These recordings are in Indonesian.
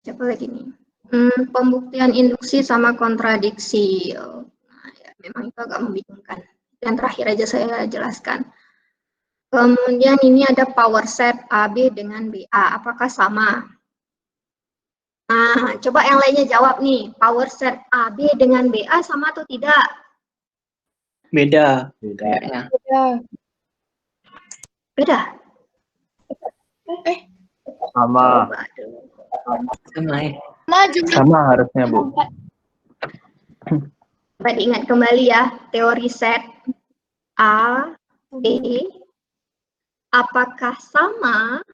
Siapa lagi nih? Pembuktian induksi sama kontradiksi. Nah, ya, memang itu agak membingungkan. Yang terakhir aja saya jelaskan. Kemudian ini ada power set AB dengan BA. Apakah sama? Nah, coba yang lainnya jawab nih. Power set AB dengan BA sama atau tidak? Beda kayaknya. Beda. Sama. Coba dulu. Sama harusnya, Bu. Coba diingat kembali ya, teori set A, B, apakah sama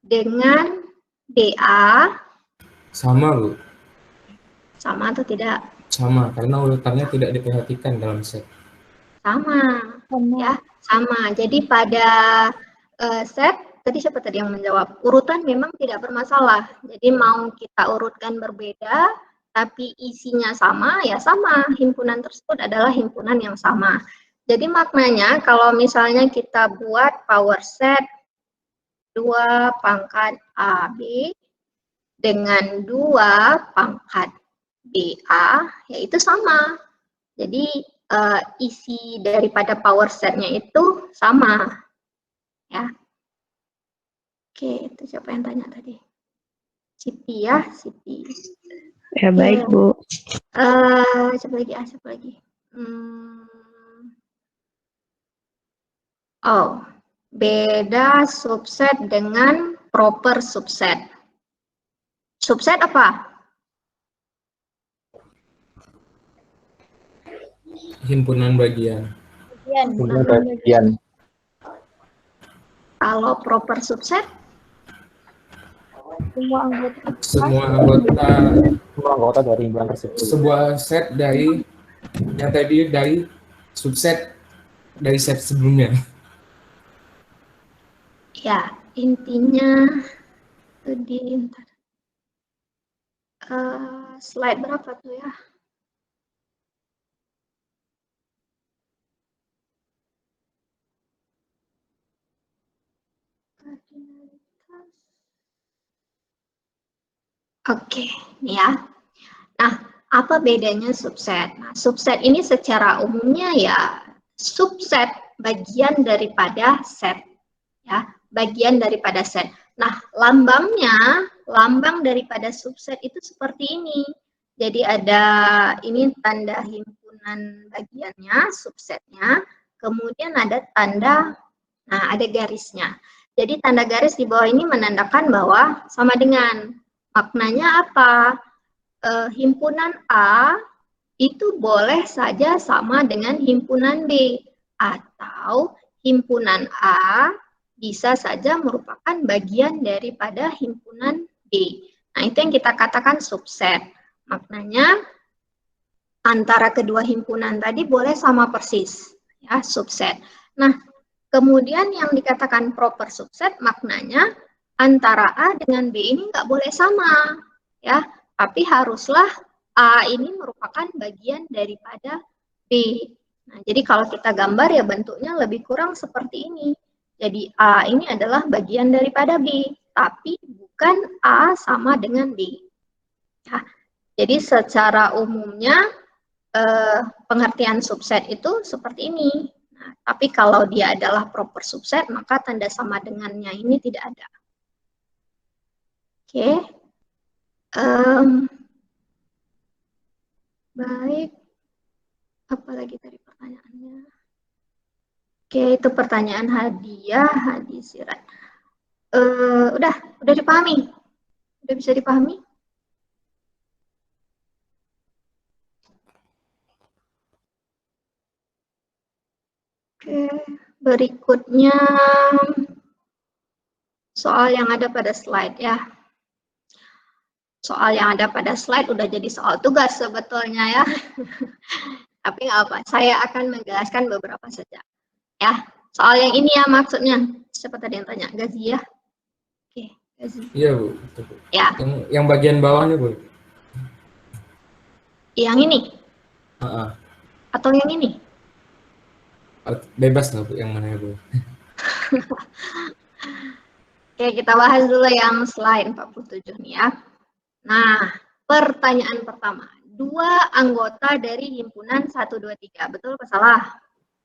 dengan BA? Sama, Bu. Sama atau tidak? Sama, karena urutannya tidak diperhatikan dalam set. Sama, ya, sama. Jadi pada set, tadi siapa tadi yang menjawab? Urutan memang tidak bermasalah. Jadi mau kita urutkan berbeda, tapi isinya sama, ya sama. Himpunan tersebut adalah himpunan yang sama. Jadi maknanya kalau misalnya kita buat power set 2 pangkat AB dengan 2 pangkat BA, yaitu sama. Jadi isi daripada power set-nya itu sama. Ya. Oke, itu siapa yang tanya tadi? Siti ya, Siti. Ya, baik, Bu. Siapa lagi? Siapa lagi? Oh, beda subset dengan proper subset. Subset apa? Himpunan bagian. Himpunan bagian. Kalau proper subset? Semua anggota dari himpunan tersebut. sebuah set dari yang tadi dari subset dari set sebelumnya. Ya, intinya itu di slide berapa tuh ya? Oke, nih ya. Nah, apa bedanya subset? Nah, subset ini secara umumnya ya subset bagian daripada set, ya, bagian daripada set. Nah, lambang daripada subset itu seperti ini. Jadi ada ini tanda himpunan bagiannya, subsetnya, kemudian ada tanda, nah ada garisnya. Jadi tanda garis di bawah ini menandakan bahwa sama dengan, maknanya apa? Himpunan A itu boleh saja sama dengan himpunan B, atau himpunan A bisa saja merupakan bagian daripada himpunan B. Nah, itu yang kita katakan subset. Maknanya antara kedua himpunan tadi boleh sama persis, ya, subset. Nah, kemudian yang dikatakan proper subset maknanya antara A dengan B ini nggak boleh sama, ya, tapi haruslah A ini merupakan bagian daripada B. Nah, jadi kalau kita gambar ya bentuknya lebih kurang seperti ini. Jadi A ini adalah bagian daripada B, tapi bukan A sama dengan B. Ya, jadi secara umumnya pengertian subset itu seperti ini. Nah, tapi kalau dia adalah proper subset, maka tanda sama dengannya ini tidak ada. Oke. Baik. Apa lagi tadi pertanyaannya? Oke, itu pertanyaan hadiah, hadisirat. Udah dipahami? Udah bisa dipahami? Oke, berikutnya soal yang ada pada slide ya. Soal yang ada pada slide udah jadi soal tugas sebetulnya ya. Tapi nggak apa, saya akan menjelaskan beberapa saja. Ya, soal yang ini ya maksudnya. Siapa tadi yang tanya? Gazi ya? Oke, Gazi. Iya, Bu. Ya. Yang bagian bawahnya, Bu. Yang ini? Atau yang ini? Bebas lah, Bu, yang mana ya, Bu. Oke, kita bahas dulu yang slide 47 nih ya. Nah, pertanyaan pertama. 2 anggota dari himpunan 1, 2, 3. Betul atau salah?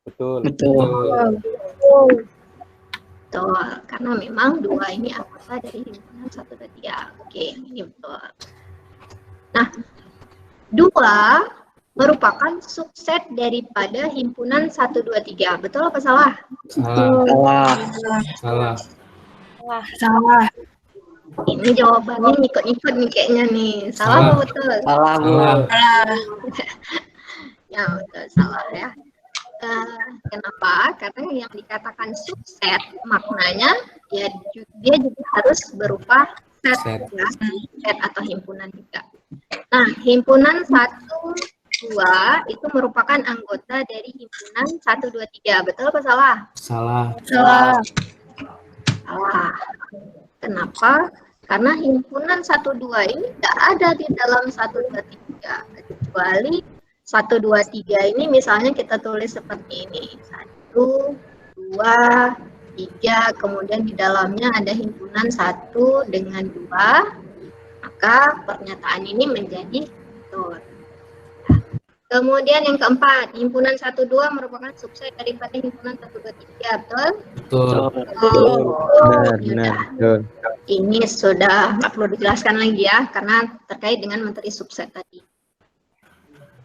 Betul. Betul. Betul. Karena memang 2 ini anggota dari himpunan 1, 2, 3. Oke, ini betul. Nah, 2 merupakan subset daripada himpunan 1, 2, 3. Betul apa salah? Salah. Salah. Salah. Ini jawabannya ngikut-ngikut nih kayaknya nih. Salah apa betul? Salah, Bu. Salah. Ya, betul. Salah ya. Kenapa? Karena yang dikatakan subset maknanya ya dia juga harus berupa set, ya, set atau himpunan juga. Nah, himpunan 1, 2 itu merupakan anggota dari himpunan 1, 2, 3. Betul apa salah? Salah. Salah. Kenapa? Karena himpunan 1, 2 ini tidak ada di dalam 1, 2, 3. Kecuali 1, 2, 3 ini misalnya kita tulis seperti ini. 1, 2, 3, kemudian di dalamnya ada himpunan 1 dengan 2, maka pernyataan ini menjadi betul. Kemudian yang keempat, himpunan 1, 2 merupakan subset daripada himpunan 1, 2, 3, betul? Betul. Benar. Betul. Ini sudah nggak perlu dijelaskan lagi ya, karena terkait dengan materi subset tadi.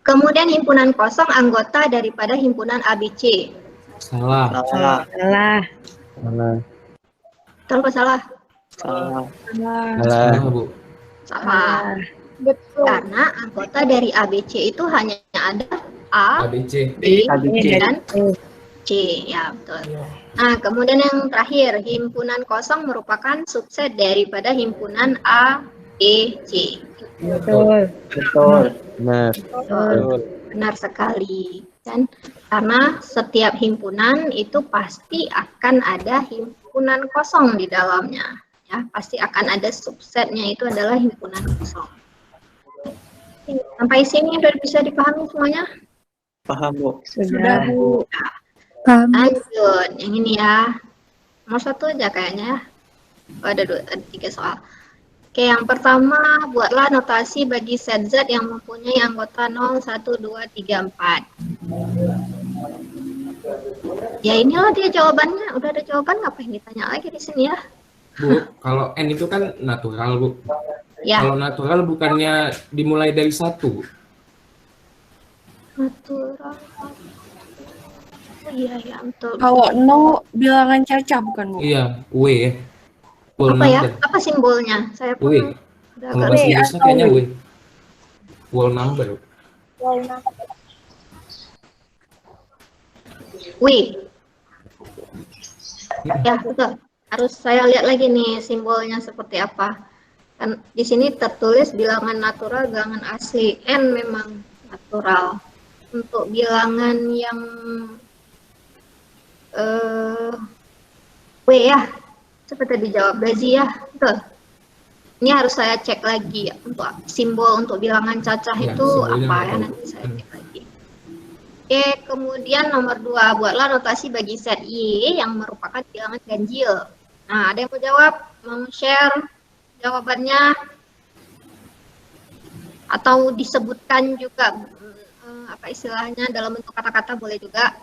Kemudian himpunan kosong anggota daripada himpunan ABC. Salah. Salah. Betul apa salah? Salah, Bu. Salah. Betul. Karena anggota dari ABC itu hanya ada A, ABC. B, ABC. dan C. Ya, betul. Nah, kemudian yang terakhir, himpunan kosong merupakan subset daripada himpunan A, B, C. Betul. Betul. Benar. Betul. Benar sekali. Dan karena setiap himpunan itu pasti akan ada himpunan kosong di dalamnya. Ya, pasti akan ada subsetnya, itu adalah himpunan kosong. Sampai sini sudah bisa dipahami semuanya? Paham, Bu. Sudah. Bu. Paham. Lanjut, yang ini ya. Nomor 1 aja kayaknya ya. Oh, ada 3 soal. Oke, yang pertama, buatlah notasi bagi set Z yang mempunyai anggota 0, 1, 2, 3, 4. Ya inilah dia jawabannya. Udah ada jawaban, ngapain ditanya lagi di sini ya? Bu, kalau N itu kan natural, Bu. Ya, Kalau natural bukannya dimulai dari 1. natural. Oh iya, ya, betul. Kalau no bilangan caca bukan, Bu? Iya, W ya. Whole Apa ya? number. Apa simbolnya? Saya pun W. udah Kalau agak bahasa Inggrisnya kayaknya W. Whole number. Wih. Ya, betul. Harus saya lihat lagi nih simbolnya seperti apa. Kan di sini tertulis bilangan natural, bilangan asli. N memang natural. Untuk bilangan yang W ya. Seperti dijawab Gazi ya. Betul. Ini harus saya cek lagi ya, untuk simbol untuk bilangan cacah Ya, itu simbolnya apa ya, apa? nanti saya cek lagi. Oke, kemudian nomor 2, buatlah notasi bagi set Y yang merupakan bilangan ganjil. Nah, ada yang mau jawab? Mau share jawabannya? Atau disebutkan juga apa istilahnya dalam bentuk kata-kata boleh juga.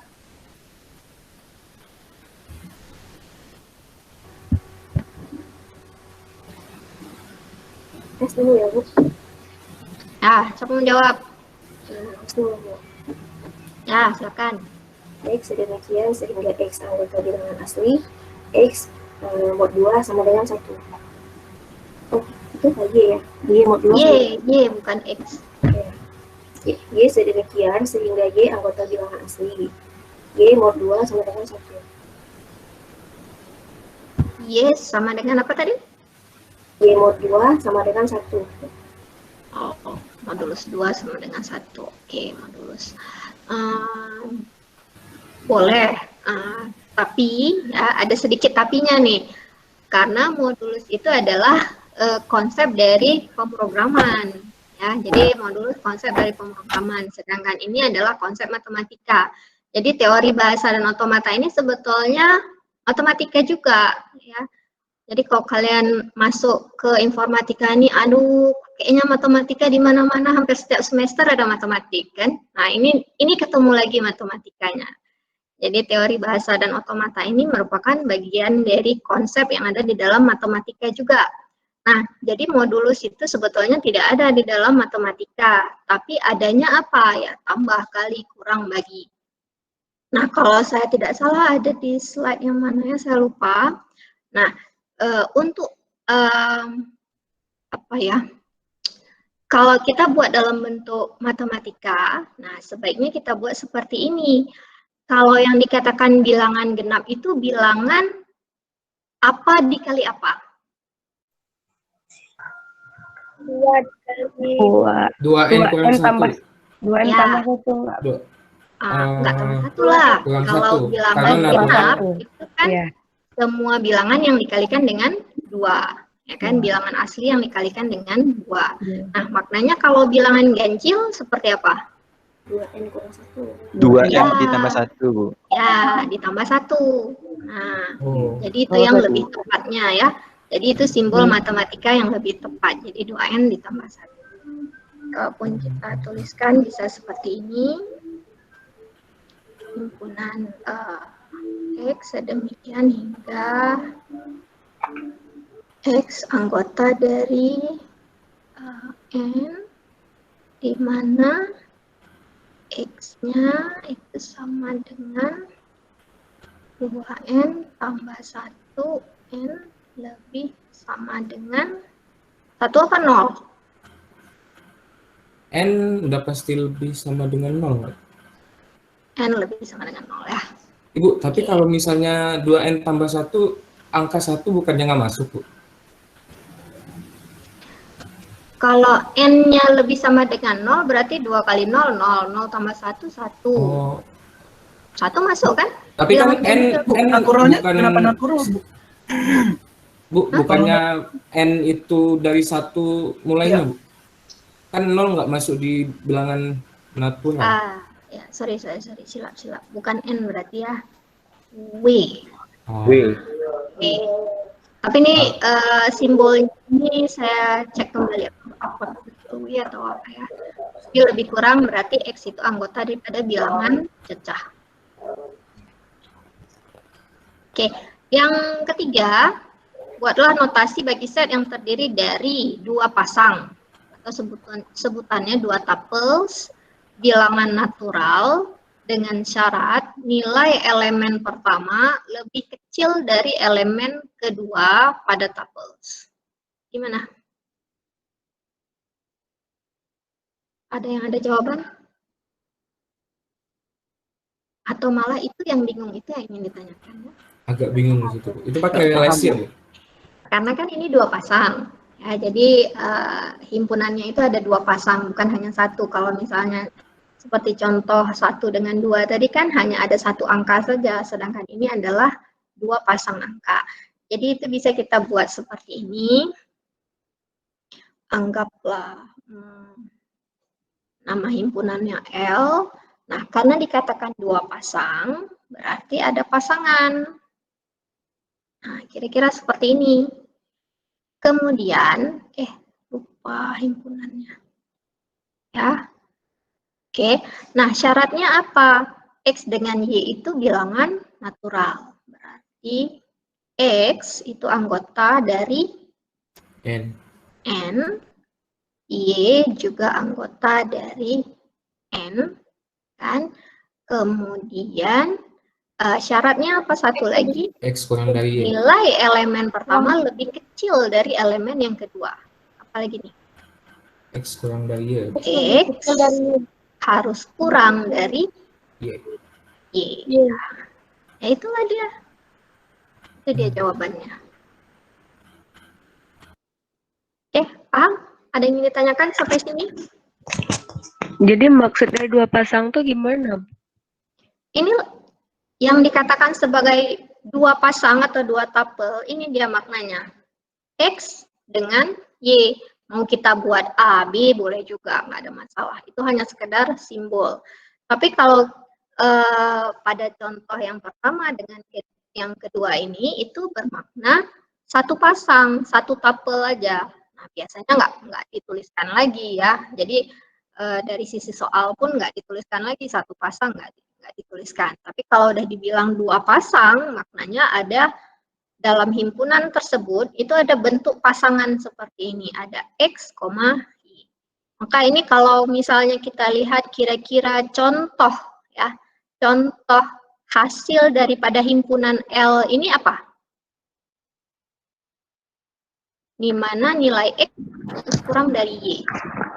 Tes dulu ya, Bu. Ya, siapa mau jawab? Tes dulu, Bu. Ya, silakan. X sedemikian sehingga X anggota bilangan asli, X mod 2 sama dengan 1. Oh, itu Y ya? Y mod 2. Y bukan X. Y sedemikian sehingga Y anggota bilangan asli, Y mod 2 sama dengan 1. Y sama dengan apa tadi? Y mod 2 sama dengan 1. Oh, modulus 2 sama dengan 1. Oke, modulus. Boleh, tapi ya, ada sedikit tapinya nih. Karena modulus itu adalah konsep dari pemrograman. Ya, jadi modulus konsep dari pemrograman. Sedangkan ini adalah konsep matematika. Jadi teori bahasa dan otomata ini sebetulnya matematika juga. Ya. Jadi kalau kalian masuk ke informatika ini, aduh, kayaknya matematika di mana-mana, hampir setiap semester ada matematik kan. Nah, ini ketemu lagi matematikanya. Jadi teori bahasa dan otomata ini merupakan bagian dari konsep yang ada di dalam matematika juga. Nah, jadi modulus itu sebetulnya tidak ada di dalam matematika, tapi adanya apa ya? Tambah, kali, kurang, bagi. Nah, kalau saya tidak salah ada di slide yang mana ya, saya lupa. Nah, untuk apa ya? Kalau kita buat dalam bentuk matematika, nah sebaiknya kita buat seperti ini. Kalau yang dikatakan bilangan genap itu bilangan apa dikali apa? 2N kurang 1. 2N Ya. tambah 1 enggak? Enggak tambah 1 lah. Kurang Kalau 1. bilangan Karena genap natural. itu kan Iya. semua bilangan yang dikalikan dengan 2. Ya kan, bilangan asli yang dikalikan dengan 2. Iya. Nah, maknanya kalau bilangan ganjil seperti apa? 2N kurang 1. 2N Ya. ditambah 1, Bu. Ya, ditambah 1. Nah, Oh. jadi itu yang lebih tepatnya ya. Jadi itu simbol matematika yang lebih tepat. Jadi 2N ditambah 1. Kalaupun kita tuliskan bisa seperti ini. Himpunan X sedemikian hingga X anggota dari N, di mana X-nya itu sama dengan 2N tambah 1, N lebih sama dengan 1 apa 0? N udah pasti lebih sama dengan 0 nggak? N lebih sama dengan 0 ya. Ibu, tapi kalau misalnya 2N tambah 1, angka 1 bukannya nggak masuk, Bu? Kalau N-nya lebih sama dengan 0, berarti 2 kali 0, 0. 0 tambah 1, 1. Oh, 1 masuk kan? tapi kan N Naturalnya bukan, kenapa natural, Bu? Bu, bukannya N itu dari 1 mulainya, Bu? Kan 0 nggak masuk di bilangan natural. Ya, sorry, silap. Bukan N berarti ya. W. Oh. W. W. Tapi ini simbolnya ini saya cek kembali apa W atau apa ya. Tapi lebih kurang berarti X itu anggota daripada bilangan cecah. Oke, yang ketiga, buatlah notasi bagi set yang terdiri dari 2 pasang atau sebutannya 2 tuples bilangan natural dengan syarat nilai elemen pertama lebih kecil dari elemen kedua pada tuples. Gimana? Ada yang ada jawaban? Atau malah itu yang bingung itu yang ingin ditanyakan ya? Agak bingung di situ, Bu. Itu pakai relasi ya, Bu? Karena kan ini 2 pasang. Ya, jadi himpunannya itu ada 2 pasang, bukan hanya 1. Kalau misalnya seperti contoh 1 dengan 2 tadi kan hanya ada 1 angka saja, sedangkan ini adalah 2 pasang angka. Jadi itu bisa kita buat seperti ini. Anggaplah nama himpunannya L. Nah, karena dikatakan 2 pasang, berarti ada pasangan. Nah, kira-kira seperti ini. Kemudian, lupa himpunannya. Ya. Oke, nah syaratnya apa? X dengan Y itu bilangan natural. Berarti X itu anggota dari N. Y juga anggota dari N, kan? Kemudian syaratnya apa satu lagi? X kurang dari Y. Nilai elemen pertama lebih kecil dari elemen yang kedua. Apalagi nih? X kurang dari Y. X harus kurang dari Y. Ya itulah dia. Itu dia jawabannya. Paham? Ada yang ingin ditanyakan sampai sini? Jadi maksud dari 2 pasang tuh gimana? Ini yang dikatakan sebagai 2 pasang atau 2 tuple, ini dia maknanya. X dengan Y. Mau kita buat A, B boleh juga, nggak ada masalah. Itu hanya sekedar simbol. Tapi kalau pada contoh yang pertama dengan yang kedua ini, itu bermakna satu pasang, satu tapel aja. Nah, biasanya nggak dituliskan lagi ya. Jadi dari sisi soal pun nggak dituliskan lagi, satu pasang nggak dituliskan. Tapi kalau udah dibilang dua pasang, maknanya ada dalam himpunan tersebut itu ada bentuk pasangan seperti ini, ada X, Y. Maka ini kalau misalnya kita lihat kira-kira contoh ya, contoh hasil daripada himpunan L ini apa? Di mana nilai X kurang dari Y.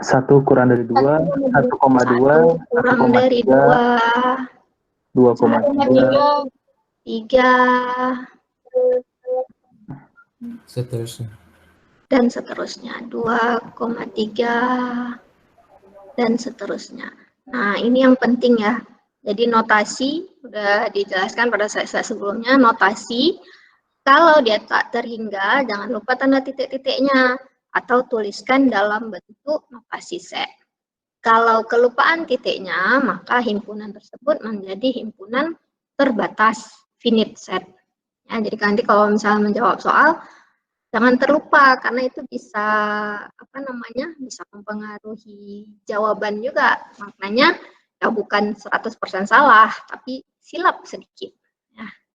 1 kurang dari 2, 1,2, 1 kurang dari 2, 2,3, 3, Seterusnya. dan seterusnya, 2,3, dan seterusnya. Nah, ini yang penting ya. Jadi notasi, sudah dijelaskan pada slide sebelumnya, notasi, kalau dia tak terhingga, jangan lupa tanda titik-titiknya, atau tuliskan dalam bentuk notasi set. Kalau kelupaan titiknya, maka himpunan tersebut menjadi himpunan terbatas, finite set. Ya, jadi nanti kalau misalnya menjawab soal, jangan terlupa karena itu bisa bisa mempengaruhi jawaban juga. Maknanya ya bukan 100% salah, tapi silap sedikit.